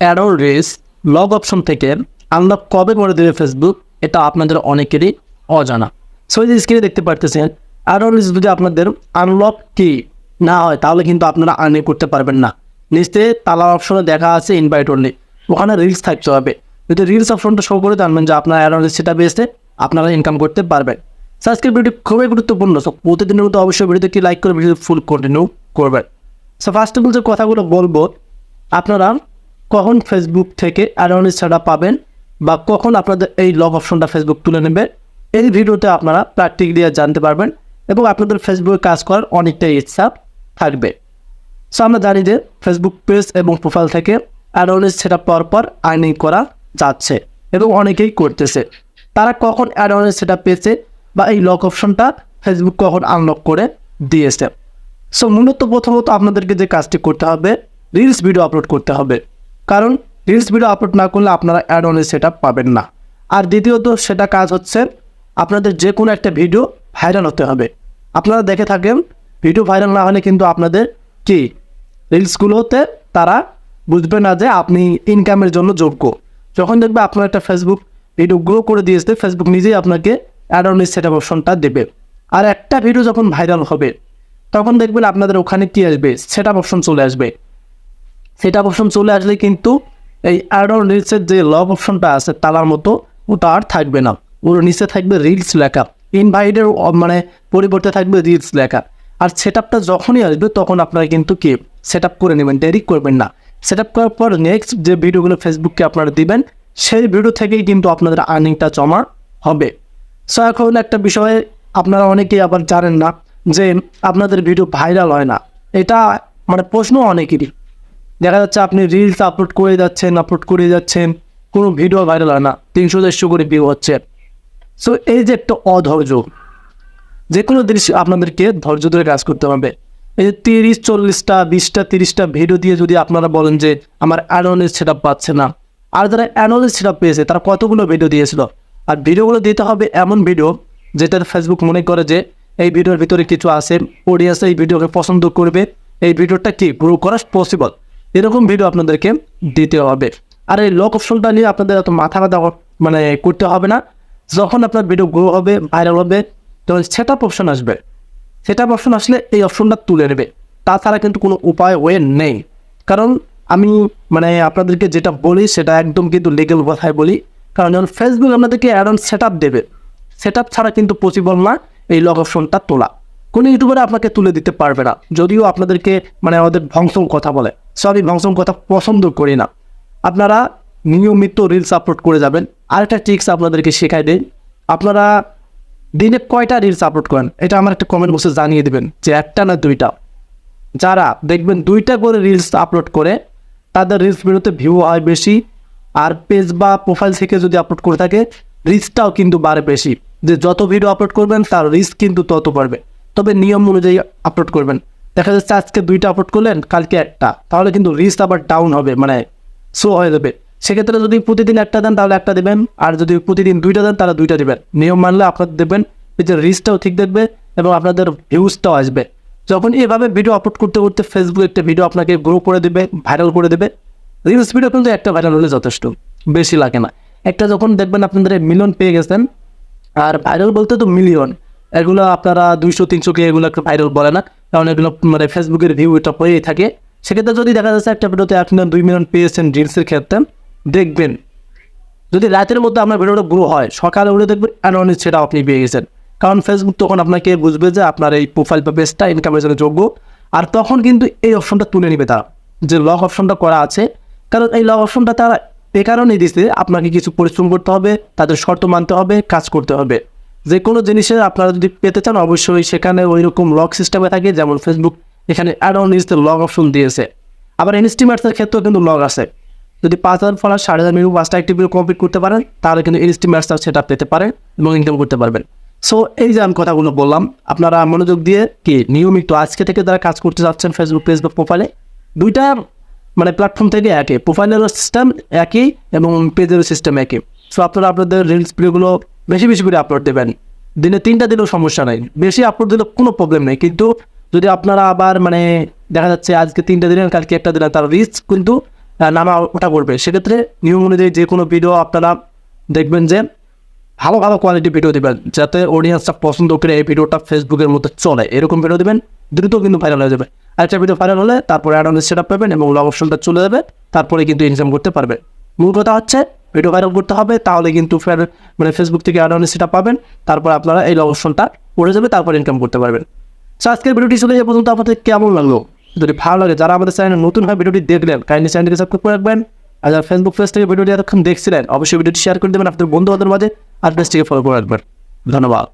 Add or reels lock option থেকে unlock কবে করে দেবে ফেসবুক, এটা আপনাদের অনেকেরই অজানা। সো এই যে স্ক্রিনে দেখতে পারতেছেন, অ্যাড অর রিলস যদি আপনাদের আনলক কি না হয় তাহলে কিন্তু আপনারা আর্নিং করতে পারবেন না। নিচে তালা অপশনে দেখা আছে ইনভাইট অনলি, ওখানে রিলস থাকতে হবে। যদি রিলস অপশনটা শো করে জানবেন যে আপনার অ্যাড অন রিলস সেটা বেসে আপনারা ইনকাম করতে পারবেন। সো আজকের ভিডিও খুবই গুরুত্বপূর্ণ। সো প্রতিদিনের মতো অবশ্যই ভিডিওতে একটি লাইক করে ভিডিও ফুল কন্টিনিউ করবেন। সো ফার্স্ট অফ অল যে কথাগুলো বলবো, আপনারা কখন ফেসবুক থেকে অ্যাড অন রিলস ছাড়া পাবেন বা কখন আপনাদের এই লগ অপশনটা ফেসবুক তুলে নেবে, এই ভিডিওতে আপনারা প্র্যাকটিক্যালি জানতে পারবেন এবং আপনাদের ফেসবুকে কাজ করার অনেকটাই ইচ্ছা থাকবে। সো আমরা জানি যে ফেসবুক পেজ এবং প্রোফাইল থেকে ad on reels set up পাওয়ার পর আর্নিং করা যাচ্ছে এবং অনেকেই করতেছে। তারা কখন ad on reels set up পেয়েছে বা এই লক অপশনটা ফেসবুক কখন আনলক করে দিয়েছে। সো মূলত প্রথমত আপনাদেরকে যে কাজটি করতে হবে, রিলস ভিডিও আপলোড করতে হবে, কারণ রিলস ভিডিও আপলোড না করলে আপনারা ad on reels set up পাবেন না। আর দ্বিতীয়ত সেটা কাজ হচ্ছে আপনাদের যে কোনো একটা ভিডিও ভাইরাল হতে হবে। আপনারা দেখে থাকেন ভিডিও ভাইরাল না হলে কিন্তু আপনাদের কি রিলসগুলোতে তারা বুঝবে না যে আপনি ইনকামের জন্য যোগ্য। যখন দেখবে আপনার একটা ফেসবুক ভিডিও গ্রো করে দিয়েছে, ফেসবুক নিজেই আপনাকে ad on reels set up অপশনটা দেবে। আর একটা ভিডিও যখন ভাইরাল হবে তখন দেখবেন আপনাদের ওখানে কি আসবে, সেট আপ অপশন চলে আসবে। সেট আপ অপশন চলে আসলে কিন্তু এই অ্যাড অন রিলসের যে লগ অপশনটা আছে তালার মতো, ওটা আর থাকবে না। ওর নিচে থাকবে রিলস লেখা, ইনভাইটের মানে পরিবর্তে থাকবে রিলস লেখা। আর সেট আপটা যখনই আসবে তখন আপনারা কিন্তু কি সেট আপ করে নেবেন, দেরি করবেন না। সেট আপ করার পর নেক্সট যে ভিডিওগুলো ফেসবুককে আপনারা দিবেন, সেই ভিডিও থেকেই কিন্তু আপনাদের আর্নিংটা জমা হবে। সো এখন একটা বিষয়ে আপনারা অনেকেই আবার জানেন না যে আপনাদের ভিডিও ভাইরাল হয় না। এটা মানে প্রশ্ন অনেকেরই। দেখা যাচ্ছে আপনি রিলস আপলোড করে যাচ্ছেন, কোনো ভিডিও ভাইরাল হয় না, 300-400 করে ভিউ হচ্ছে। সো এই যে একটা অধৈর্য, যে কোনো জিনিস আপনাদেরকে ধৈর্য ধরে কাজ করতে হবে। এই যে 30-40টা 20টা 30টা ভিডিও দিয়ে যদি আপনারা বলেন যে আমার ad on reels set up পাচ্ছে না, আর যারা ad on reels set up পেয়েছে তারা কতগুলো ভিডিও দিয়েছিল। আর ভিডিওগুলো দিতে হবে এমন ভিডিও যেটা ফেসবুক মনে করে যে এই ভিডিওর ভিতরে কিছু আছে, অডিয়েন্স এই ভিডিওকে পছন্দ করবে, এই ভিডিওটা কি গ্রো করা পসিবল, এরকম ভিডিও আপনাদেরকে দিতে হবে। আর এই লক অপশনটা নিয়ে আপনাদের এত মাথা ব্যথা মানে করতে হবে না। যখন আপনার ভিডিও গ্রো হবে, ভাইরাল হবে, তখন সেট আপ অপশন আসবে। সেট আপ অপশন আসলে এই অপশনটা তুলে নেবে, তাছাড়া কিন্তু কোনো ওয়ে নেই। কারণ আমি মানে আপনাদেরকে যেটা বলি সেটা একদম কিন্তু লিগেল কথায় বলি। কারণ যখন ফেসবুক আপনাদেরকে অ্যাড অন সেট আপ দেবে, সেট আপ ছাড়া কিন্তু পসিবল না এই লক অপশনটা তোলা। কোনো ইউটিউবার আপনাকে তুলে দিতে পারবে না, যদিও আপনাদেরকে মানে আমাদের ভংসং কথা বলে। সো আমি ভংসং কথা পছন্দ করি না। আপনারা নিয়মিত রিলস আপলোড করে যাবেন। আরেকটা ট্রিক্স আপনাদেরকে শেখাই দিই, আপনারা দিনে কয়টা রিলস আপলোড করেন এটা আমার একটা কমেন্ট বক্সে জানিয়ে দেবেন, যে একটা না দুইটা। যারা দেখবেন 2টা করে রিলস আপলোড করে তাদের রিলস ভিডিওতে ভিউ হয় বেশি, আর পেজ বা প্রোফাইল থেকে যদি আপলোড করে থাকে রিস্কটাও কিন্তু বাড়ে বেশি। যে যত ভিডিও আপলোড করবেন তার রিস্ক কিন্তু তত বাড়বে। তবে নিয়ম অনুযায়ী আপলোড করবেন। দেখা যাচ্ছে আজকে 2টা আপলোড করলেন, কালকে একটা, তাহলে কিন্তু রিস্ক আবার ডাউন হবে, মানে স্লো হয়ে যাবে। সেক্ষেত্রে যদি প্রতিদিন একটা দেন তাহলে একটা দেবেন, আর যদি প্রতিদিন 2টা দেন তাহলে 2টা দেবেন। নিয়ম মানলে আপনাদের দেবেন যে রিস্কটাও ঠিক দেখবে এবং আপনাদের ভিউজটাও আসবে। যখন এভাবে ভিডিও আপলোড করতে করতে ফেসবুক একটা ভিডিও আপনাকে গ্রো করে দেবে, ভাইরাল করে দেবে। রিলস ভিডিও কিন্তু একটা ভাইরাল হলে যথেষ্ট, বেশি লাগে না। একটা যখন দেখবেন আপনাদের মিলিয়ন পেয়ে গেছেন, আর ভাইরাল বলতে তো মিলিয়ন, এগুলো আপনারা 200-300 কে এগুলো একটা ভাইরাল বলে না, কারণ এগুলো মানে ফেসবুকের ভিউ এটা হয়েই থাকে। সেক্ষেত্রে যদি দেখা যাচ্ছে একটা ভিডিওতে আপনার 2 মিলিয়ন পেয়েছেন রিলসের ক্ষেত্রে, দেখবেন যদি রাতের মধ্যে আপনার ভিডিওটা গ্রো হয়, সকালে উঠে দেখবেন অ্যাড অন রিলস সেটা আপনি পেয়ে গেছেন। কারণ ফেসবুক তখন আপনাকে বুঝবে যে আপনার এই প্রোফাইল বা পেজটা ইনকামের জন্য যোগ্য, আর তখন কিন্তু এই অপশনটা তুলে নেবে তারা, যে লক অপশনটা করা আছে। কারণ এই লক অপশনটা তারা এ কারণেই দিচ্ছে, আপনাকে কিছু পরিশ্রম করতে হবে, তাদের শর্ত মানতে হবে, কাজ করতে হবে। যে কোনো জিনিসের আপনারা যদি পেতে চান অবশ্যই সেখানে ওই রকম লক সিস্টেমে থাকে, যেমন ফেসবুক এখানে অ্যাড অন রিলসের লক অপশন দিয়েছে। আবার ইনস্টিমেটসের ক্ষেত্রেও কিন্তু লক আছে। যদি 5,000 ফলোয়ার 5,500 মিনিট 5টা অ্যাক্টিভ ভিডিও কমপ্লিট করতে পারেন তাহলে কিন্তু ইনস্টিমেটসটা সেটা পেতে পারেন এবং ইনকাম করতে পারবেন। সো এই যে আমি কথাগুলো বললাম, আপনারা মনোযোগ দিয়ে কি নিয়মিত আজকে থেকে যারা কাজ করতে যাচ্ছেন ফেসবুক পেজ বা প্রোফাইলে, 2টা মানে প্ল্যাটফর্ম থেকে একই, প্রোফাইলেরও সিস্টেম একই এবং পেজেরও সিস্টেম একই। সো আপনারা আপনাদের রিলস ভিডিওগুলো বেশি বেশি করে আপলোড দেবেন। দিনে 3টা দিলেও সমস্যা নাই, বেশি আপলোড দিলেও কোনো প্রবলেম নেই। কিন্তু যদি আপনারা আবার মানে দেখা যাচ্ছে আজকে 3টা দিলেন কালকে একটা দিলেন, তার রিস্ক কিন্তু নামা ওটা করবে। সেক্ষেত্রে নিয়ম অনুযায়ী যে কোনো ভিডিও আপনারা দেখবেন যে ভালো ভালো কোয়ালিটি ভিডিও দেবেন, যাতে অডিয়েন্সটা পছন্দ করে এই ভিডিওটা ফেসবুকের মধ্যে চলে, এরকম ভিডিও দেবেন, দ্রুত কিন্তু ভাইরাল হয়ে যাবে। একটা ভিডিও ভাইরাল হলে তারপরে অ্যাড অন সেট আপ পাবেন এবং লগ অপশনটা চলে যাবে, তারপরে কিন্তু ইনকাম করতে পারবেন। মূল কথা হচ্ছে ভিডিও ভাইরাল করতে হবে, তাহলে কিন্তু ফেসবুক থেকে অ্যাড অন সেট আপ পাবেন, তারপর আপনারা এই লগ অপশনটা পড়ে যাবে, তারপর ইনকাম করতে পারবেন। সো আজকের ভিডিওটি চলে যাওয়া পর্যন্ত আপনাদের কেমন লাগলো? যদি ভালো লাগে, যারা আমাদের চ্যানেলে নতুন হয় ভিডিওটি দেখলেন, কাইন্ডলি চ্যানেলটিকে সাবস্ক্রাইব করে রাখবেন। আর যারা ফেসবুক পেজ থেকে ভিডিওটি এতক্ষণ দেখছিলেন, অবশ্যই ভিডিওটি শেয়ার করে দেবেন আপনাদের বন্ধুদের মাঝে, আর পেজটিকে ফলো করে রাখবেন। ধন্যবাদ।